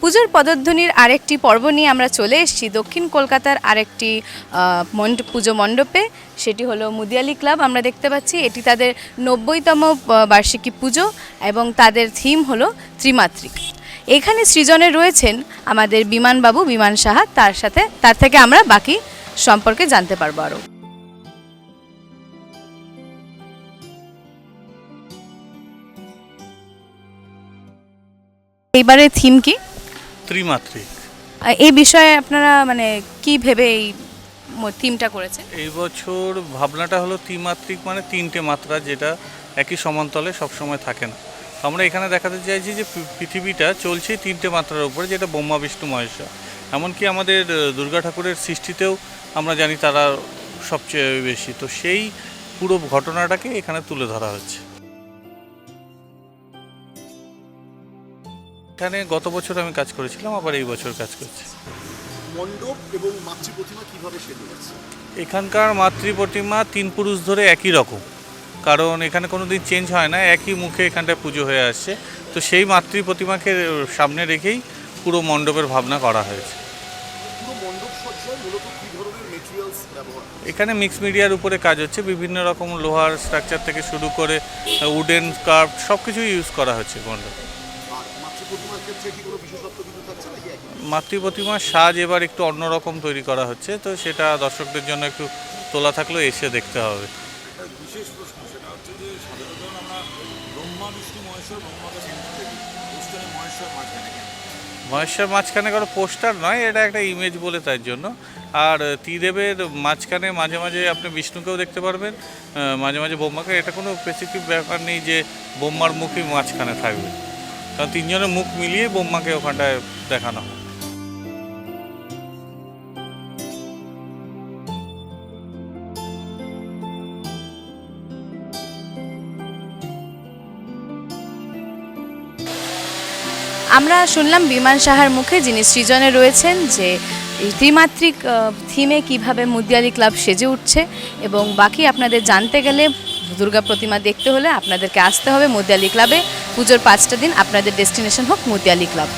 পুজোর পদধ্বনির আরেকটি পর্ব নিয়ে আমরা চলে এসেছি দক্ষিণ কলকাতার আরেকটি পুজো মণ্ডপে। সেটি হলো মুদিয়ালি ক্লাব। আমরা দেখতে পাচ্ছি এটি তাদের 90তম বার্ষিকী পুজো এবং তাদের থিম হলো ত্রিমাত্রিক। এখানে সৃজনে রয়েছেন আমাদের বিমানবাবু, বিমান সাহা। তার থেকে আমরা বাকি সম্পর্কে জানতে পারবো আরও। এইবারের থিম কি? ত্রিমাত্রিক। এই বিষয়ে আপনারা মানে কি ভেবে এই থিমটা করেছে? এই বছর ভাবনাটা হলো ত্রিমাত্রিক, মানে তিনটে মাত্রা, যেটা একই সমান্তলে সবসময় থাকে না। আমরা এখানে দেখাতে চাইছি যে পৃথিবীটা চলছে তিনটে মাত্রার উপরে, যেটা ব্রহ্মা বিষ্ণু মহেশ্বর। এমনকি আমাদের দুর্গা ঠাকুরের সৃষ্টিতেও আমরা জানি তারা সবচেয়ে বেশি। তো সেই পুরো ঘটনাটাকে এখানে তুলে ধরা হচ্ছে। এখানে গত বছর আমি কাজ করেছিলাম, আবার এই বছর কাজ করছি। মণ্ডপ এবং মাতৃ প্রতিমা কিভাবে সেজে যাচ্ছে? এখানকার মাতৃ প্রতিমা 3 পুরুষ ধরে একই রকম, কারণ এখানে কোনো দিন চেঞ্জ হয় না, একই মুখে এখানটায় পুজো হয়ে আসছে। তো সেই মাতৃ প্রতিমাকে সামনে রেখেই পুরো মণ্ডপের ভাবনা করা হয়েছে। পুরো মণ্ডপ সজ্জায় মূলত কী ধরনের মেটেরিয়ালস ব্যবহার? এখানে মিক্স মিডিয়ার উপরে কাজ হচ্ছে, বিভিন্ন রকম লোহার স্ট্রাকচার থেকে শুরু করে উডেন কার্ভ সব কিছুই ইউজ করা হচ্ছে মণ্ডপে। আর মাতৃ প্রতিমার ক্ষেত্রে কি কোনো বিশেষত্ব কিছু থাকছে নাকি? মাতৃ প্রতিমার সাজ এবার একটু অন্যরকম তৈরি করা হচ্ছে, তো সেটা দর্শকদের জন্য একটু তোলা থাকলেও এসে দেখতে হবে। বিশেষ প্রশ্ন সেটা হচ্ছে যে সাধারণত আমরা ব্রহ্মা বিষ্ণু মহেশ্বর, ব্রহ্মাকে সেন্টার থেকে পোস্টারে মহেশ্বর মাঝখানে কেন? মহেশ্বর মাঝখানে কোনো পোস্টার নয়, এটা একটা ইমেজ বলে তার জন্য। আর ত্রিদেবের মাঝখানে মাঝে মাঝে আপনি বিষ্ণুকেও দেখতে পারবেন, মাঝে মাঝে ব্রহ্মাকে। এটা কোনো স্পেসিফিক ব্যাপার নেই যে ব্রহ্মার মুখই মাঝখানে থাকবে, কারণ তিনজনের মুখ মিলিয়ে ব্রহ্মাকে ওখানটায় দেখানো হয়। আমরা শুনলাম বিমান সাহার মুখে, যিনি সৃজনে রয়েছেন, যে এই ত্রিমাত্রিক থিমে কিভাবে মুদিয়ালি ক্লাব সেজে উঠছে। এবং বাকি আপনাদের জানতে গেলে, দুর্গা প্রতিমা দেখতে হলে আপনাদেরকে আসতে হবে মুদিয়ালি ক্লাবে। পুজোর 5টা দিন আপনাদের ডেস্টিনেশন হোক মুদিয়ালি ক্লাব।